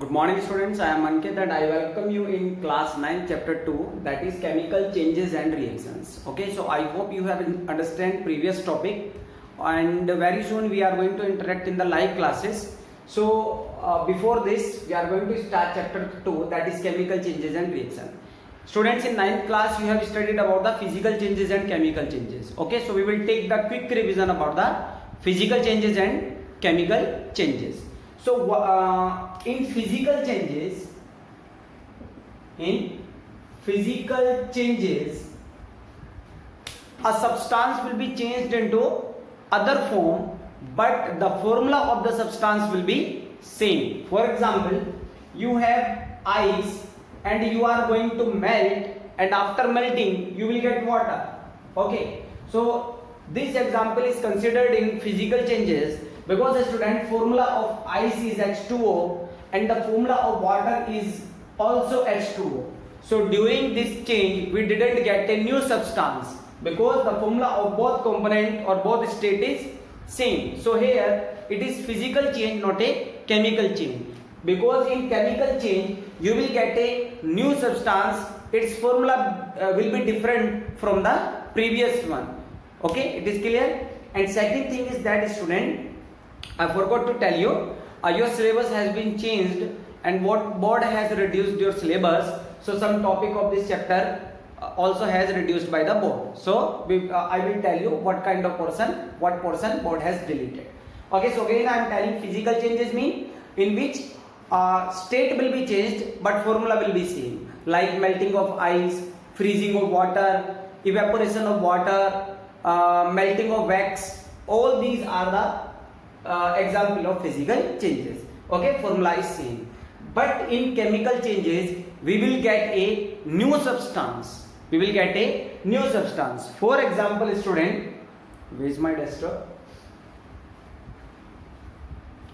Good morning students, I am Ankit and I welcome you in class 9 chapter 2, that is chemical changes and reactions. Okay, so I hope you have understand previous topic and very soon we are going to interact in the live classes. So before this we are going to start chapter 2, that is chemical changes and reaction. Students, in 9th class you have studied about the physical changes and chemical changes. Okay, so we will take the quick revision about the physical changes and chemical changes. So in physical changes, a substance will be changed into other form, but the formula of the substance will be same. For example, you have ice and you are going to melt, and after melting you will get water. Okay, so this example is considered in physical changes because the student formula of ice is H2O and the formula of water is also H2O. So during this change we didn't get a new substance because the formula of both component or both state is same. So here it is physical change, not a chemical change, because in chemical change you will get a new substance, its formula will be different from the previous one. Okay, it is clear. And second thing is that, student, I forgot to tell you, your syllabus has been changed and what board has reduced your syllabus. So some topic of this chapter also has reduced by the board. So I will tell you what kind of portion, what portion board has deleted. Okay, so again I am telling physical changes mean in which state will be changed but formula will be same, like melting of ice, freezing of water, evaporation of water, melting of wax. All these are the example of physical changes. Okay, formula is same, but in chemical changes we will get a new substance. We will get a new substance. For example, student, where is my desktop?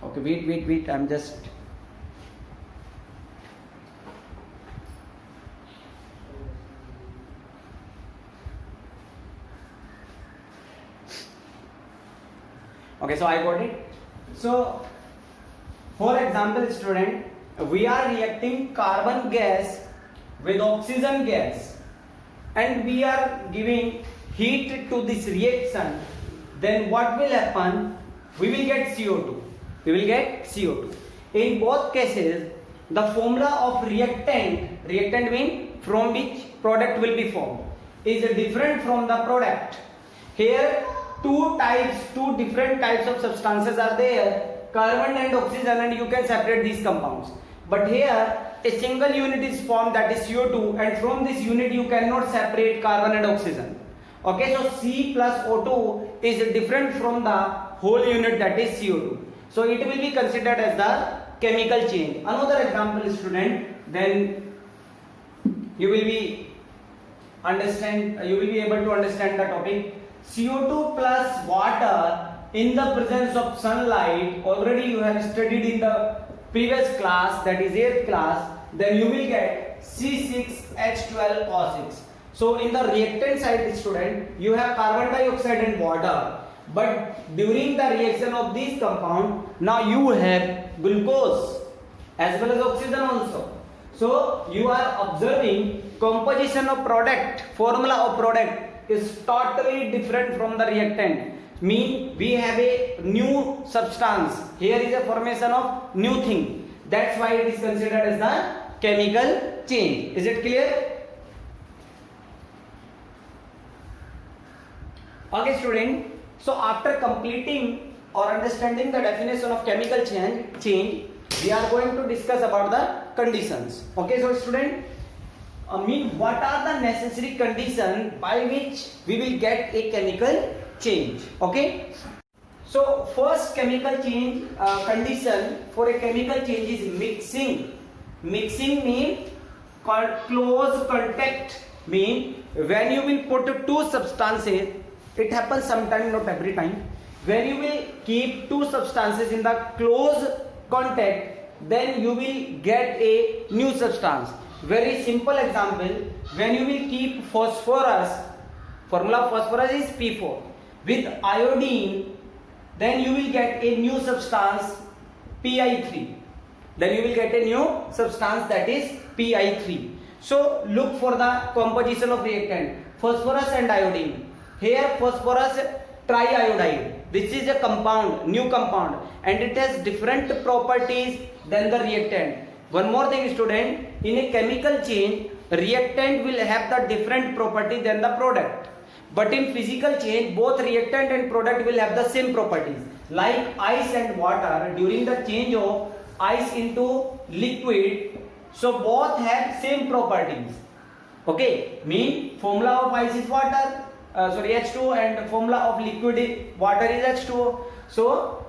Okay, wait, I'm just okay, so I got it. So for example, student, we are reacting carbon gas with oxygen gas and we are giving heat to this reaction. Then what will happen? We will get CO2. We will get CO2. In both cases, the formula of reactant means from which product will be formed, is different from the product. Here two different types of substances are there, carbon and oxygen, and you can separate these compounds. But here a single unit is formed, that is CO2, and from this unit you cannot separate carbon and oxygen. Okay, so C plus O2 is different from the whole unit, that is CO2. So it will be considered as the chemical change. Another example, student, then you will be able to understand the topic. CO2 plus water in the presence of sunlight, already you have studied in the previous class, that is 8th class, then you will get C6H12O6. So in the reactant side, student, you have carbon dioxide and water, but during the reaction of this compound, now you have glucose as well as oxygen also. So you are observing composition of product, formula of product is totally different from the reactant. Mean we have a new substance. Here is a formation of new thing. That's why it is considered as the chemical change. Is it clear? Okay, student. So after completing or understanding the definition of chemical change, we are going to discuss about the conditions. Okay, so student, what are the necessary conditions by which we will get a chemical change? Okay, so first chemical change condition for a chemical change is mixing. Mixing means close contact, mean when you will put two substances, it happens sometime, not every time, when you will keep two substances in the close contact, then you will get a new substance. Very simple example, when you will keep phosphorus, formula of phosphorus is P4, with iodine, then you will get a new substance PI3. then you will get a new substance, that is Pi3. So look for the composition of reactant, phosphorus and iodine. Here phosphorus triiodide, this is a compound, new compound, and it has different properties than the reactant. One more thing student, in a chemical change reactant will have the different property than the product, but in physical change both reactant and product will have the same properties. Like ice and water, during the change of ice into liquid, so both have same properties. Okay, mean formula of ice is water, H2, and formula of liquid water is H2O. So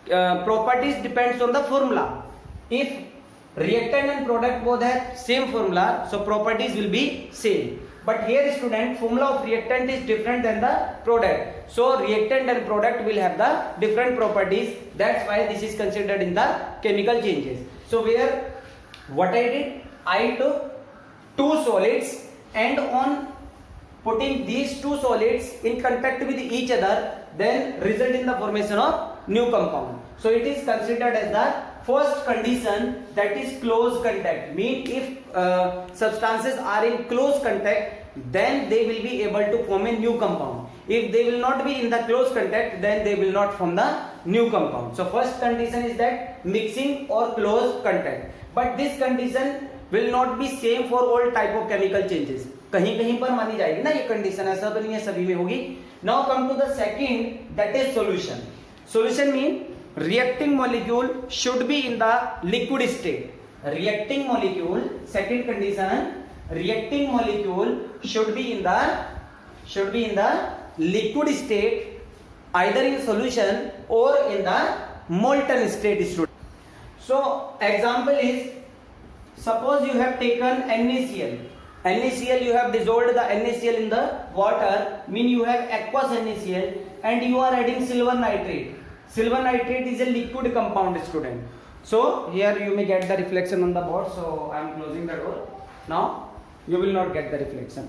properties depends on the formula. If reactant and product both have same formula, so properties will be same. But here student, formula of reactant is different than the product, so reactant and product will have the different properties. That's why this is considered in the chemical changes. So where what I did, I took two solids, and on putting these two solids in contact with each other, then result in the formation of new compound. So it is considered as the first condition, that is close contact. Mean if substances are in close contact, then they will be able to form a new compound. If they will not be in the close contact, then they will not form the new compound. So first condition is that mixing or close contact. But this condition will not be same for all type of chemical changes. कहीं कहीं पर मानी जाएगी ना ये condition, ऐसा तो नहीं है सभी में होगी. Now come to the second, that is solution. Solution mean reacting molecule should be in the liquid state. Reacting molecule, second condition, reacting molecule should be in the liquid state, either in solution or in the molten state. So example is, suppose you have taken NaCl, you have dissolved the NaCl in the water, mean you have aqueous NaCl, and you are adding silver nitrate. Silver nitrate is a liquid compound student. So here you may get the reflection on the board, so I am closing the door. Now you will not get the reflection.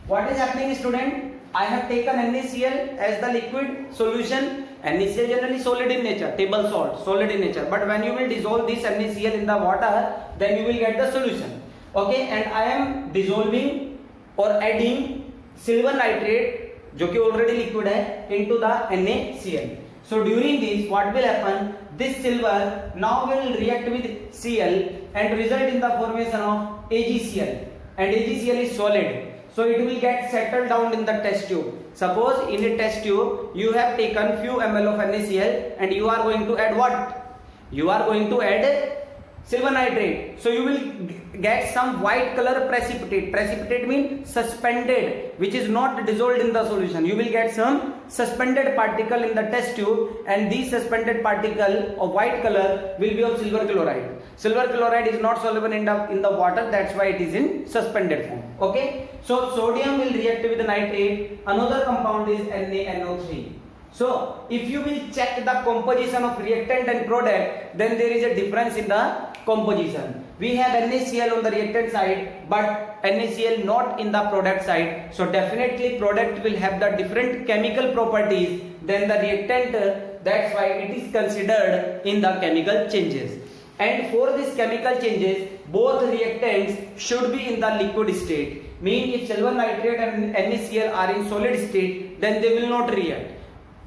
What is happening student? I have taken NaCl as the liquid solution. NaCl generally solid in nature, table salt, solid in nature. But when you will dissolve this NaCl in the water, then you will get the solution. Okay, and I am dissolving or adding silver nitrate, जो कि already liquid है, into the NaCl. So during this, what will happen? This silver now will react with Cl and result in the formation of AgCl, and AgCl is solid. So it will get settled down in the test tube. Suppose in a test tube you have taken few ml of NaCl and you are going to add what? You are going to add silver nitrate. So you will get some white color precipitate. Precipitate means suspended, which is not dissolved in the solution. You will get some suspended particle in the test tube, and these suspended particle of white color will be of silver chloride. Silver chloride is not soluble in the water, that's why it is in suspended form. Okay, so sodium will react with the nitrate. Another compound is NaNO3. So if you will check the composition of reactant and product, then there is a difference in the composition. We have NaCl on the reactant side, but NaCl not in the product side. So definitely product will have the different chemical properties than the reactant. That's why it is considered in the chemical changes. And for these chemical changes, both reactants should be in the liquid state. Mean if silver nitrate and NaCl are in solid state, then they will not react,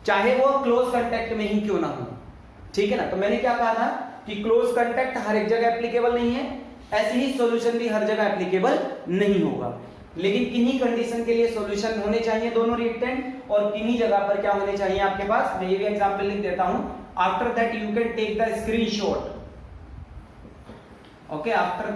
चाहे वो close contact में ही क्यों ना हो. ठीक है ना. तो मैंने क्या कहा था कि क्लोज कांटेक्ट हर एक जगह एप्लीकेबल नहीं है, ऐसे ही सॉल्यूशन भी हर जगह एप्लीकेबल नहीं होगा. लेकिन किन्हीं कंडीशन के लिए सॉल्यूशन होने चाहिए दोनों रिएक्टेंट, और किन्हीं जगह पर क्या होने चाहिए आपके पास. मैं ये भी एग्जांपल लिख देता हूं. After that you can take the screenshot. Okay, after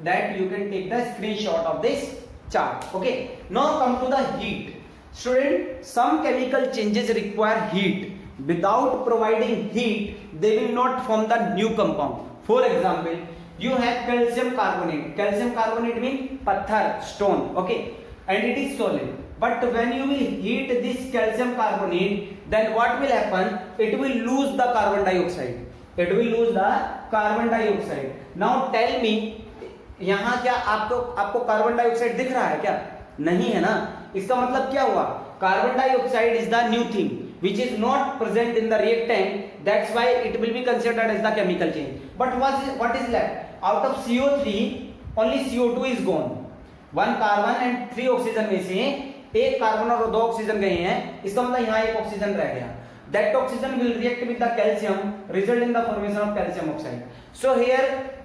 that you can take the screenshot of this chart. Okay, now come to the heat. Student, some chemical changes require heat. Without providing heat, they will not form the new compound. For example, you have calcium carbonate. Calcium carbonate means pathar, stone. Okay, and it is solid. But when you will heat this calcium carbonate, then what will happen? It will lose the carbon dioxide. It will lose the carbon dioxide. Now tell me, यहाँ क्या आपको carbon dioxide दिख रहा है क्या? नहीं है ना. इसका मतलब क्या हुआ? Carbon dioxide is the new thing. which is not present in the reactant, that's why it will be considered as the chemical change. But what is left out of CO3? Only CO2 is gone. 1 carbon and 3 oxygen में से एक carbon और 2 oxygen गए हैं, इसका मतलब यहाँ एक ऑक्सीजन रह गया. That oxygen will react with the calcium, result in the formation of calcium oxide. So here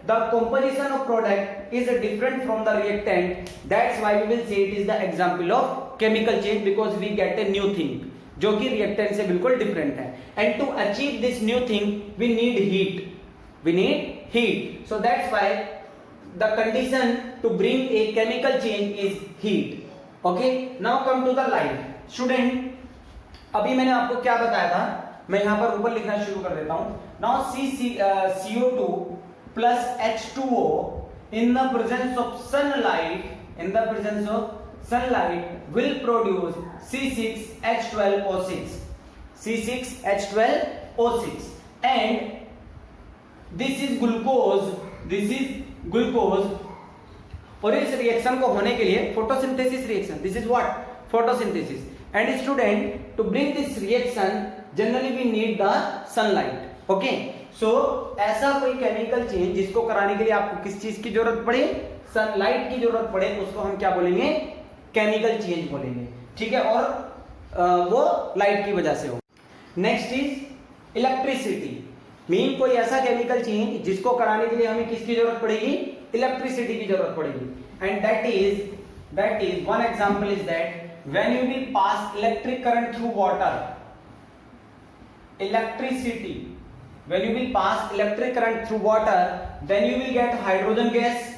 the composition of product is different from the reactant. That's why we will say it is the example of chemical change, because we get a new thing जो कि reactant से बिल्कुल different है. And to achieve this new thing we need heat. We need heat. So that's why the condition to bring a chemical change is heat. Okay. Now come to the light. Student, अभी मैंने आपको क्या बताया था, मैं यहां पर ऊपर लिखना शुरू कर देता हूं. Now CO2 plus H2O in the presence of sunlight will produce C6H12O6. C6H12O6 and this is glucose. और इस रिएक्शन को होने के लिए photosynthesis reaction, this is what, photosynthesis. And student, to bring this reaction generally we need the sunlight. Okay, so ऐसा कोई chemical change जिसको कराने के लिए आपको किस चीज की जरूरत पड़े, सनलाइट की जरूरत पड़े, उसको हम क्या बोलेंगे, केमिकल चेंज बोलेंगे. ठीक है, और वो लाइट की वजह से हो. Next is electricity. मीन कोई ऐसा केमिकल चेंज जिसको कराने के लिए हमें किसकी जरूरत पड़ेगी, इलेक्ट्रिसिटी की जरूरत पड़ेगी. And that is one example is that when you will pass electric current through water, electricity, when you will pass electric current through water, then you will get hydrogen gas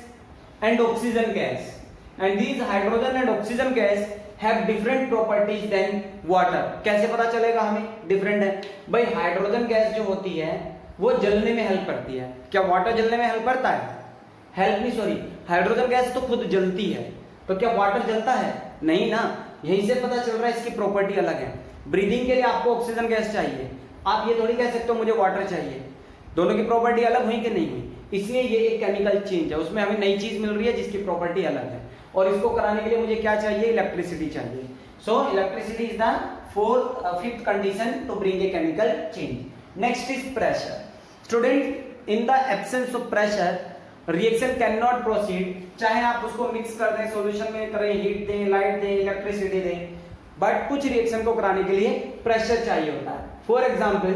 and oxygen gas, and these hydrogen and oxygen gas have different properties than water. कैसे पता चलेगा हमें different है? भाई hydrogen gas जो होती है वो जलने में हेल्प करती है. क्या वाटर जलने में हेल्प करता है? हाइड्रोजन गैस तो खुद जलती है, तो क्या वाटर जलता है? नहीं ना. यहीं से पता चल रहा है इसकी प्रॉपर्टी अलग है. ब्रीदिंग के लिए आपको ऑक्सीजन गैस चाहिए, आप ये थोड़ी कह सकते हो मुझे वाटर चाहिए. दोनों की प्रॉपर्टी अलग हुई कि नहीं हुई? इसलिए ये एक केमिकल चेंज है, उसमें हमें नई चीज मिल रही है जिसकी प्रॉपर्टी अलग है, और इसको कराने के लिए मुझे क्या चाहिए, इलेक्ट्रिसिटी चाहिए. So electricity is the fifth condition to bring a chemical change. Next is pressure. Student, in the absence of pressure reaction can not proceed. चाहे आप उसको मिक्स कर दें, सॉल्यूशन में करें, हीट दें, लाइट दें, इलेक्ट्रिसिटी दें, बट कुछ रिएक्शन को कराने के लिए प्रेशर चाहिए होता है. For example,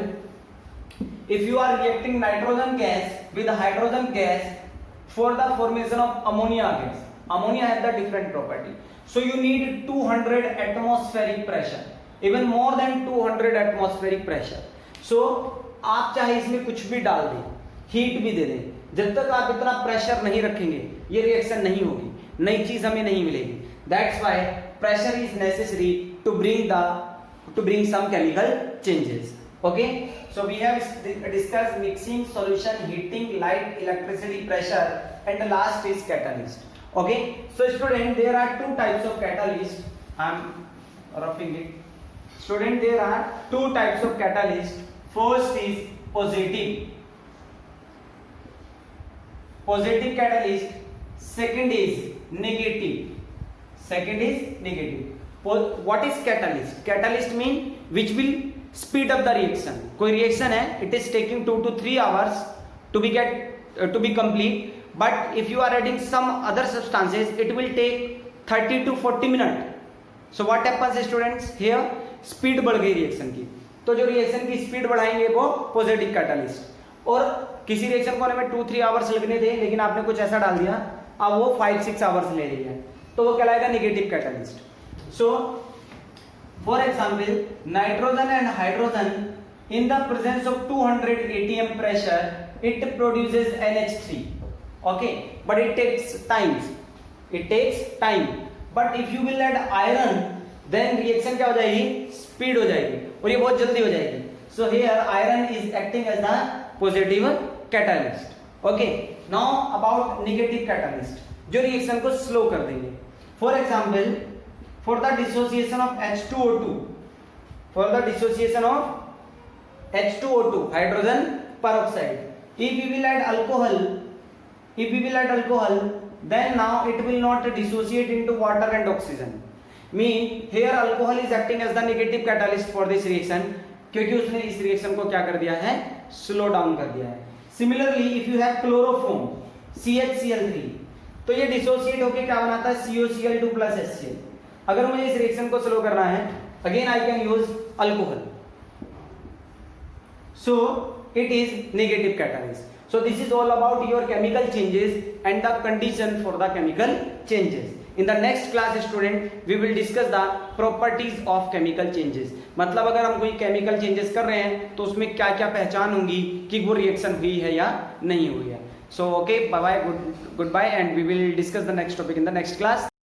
if you are reacting nitrogen gas with hydrogen gas for the formation of ammonia gas, ammonia has the different property, so you need 200 atmospheric pressure, even more than 200 atmospheric pressure. So आप चाहे इसमें कुछ भी डाल दें, heat भी दे दें, जब तक आप इतना प्रेशर नहीं रखेंगे ये रिएक्शन नहीं होगी, नई चीज हमें नहीं मिलेगी. That's why pressure is necessary to bring some chemical changes. Okay, so we have discussed mixing, solution, heating, light, electricity, pressure, and the last is catalyst. Okay, so student, there are two types of catalyst. I am roughing it. Student, there are two types of catalyst. First is positive catalyst, second is negative. What is catalyst? Catalyst mean which will speed up the reaction. कोई reaction है, it is taking 2 to 3 hours to be complete, but if you are adding some other substances it will take 30 to 40 minutes. So what happens students, here speed बढ़ गई reaction की, तो जो reaction की speed बढ़ाएंगे वो positive catalyst. और किसी रिएक्शन को होने में 2-3 आवर्स लगने थे, लेकिन आपने कुछ ऐसा डाल दिया अब वो 5-6 आवर्स ले रही है, तो वो कहलाएगा negative catalyst. So for example, nitrogen and hydrogen in the presence of 200 atm pressure it produces NH3. Okay, but it takes time. But if you will add iron then reaction क्या हो जाएगी, speed हो जाएगी, और ये बहुत जल्दी हो जाएगी. So here iron is acting as the positive catalyst. Okay, now about negative catalyst, जो रिएक्शन को स्लो कर देंगे. For example, for the dissociation of H2O2, hydrogen peroxide, if we will add alcohol, then now it will not dissociate into water and oxygen. Mean here alcohol is acting as the negative catalyst for this reaction, क्योंकि उसने इस reaction को क्या कर दिया है, slow down कर दिया है। Similarly if you have chloroform CHCl3, तो ये डिसोसिएट होकर क्या बनाता है, COCl2 प्लस HCl। अगर मुझे इस रिएक्शन को स्लो करना है, again I can use alcohol, so it is negative catalyst. So this is all about your chemical changes and the condition for the chemical changes. In the next class student we will discuss the properties of chemical changes. मतलब अगर हम कोई chemical changes कर रहे हैं तो उसमें क्या क्या पहचान होंगी कि वो reaction हुई है या नहीं हुई है. So okay, bye bye, goodbye, and we will discuss the next topic in the next class.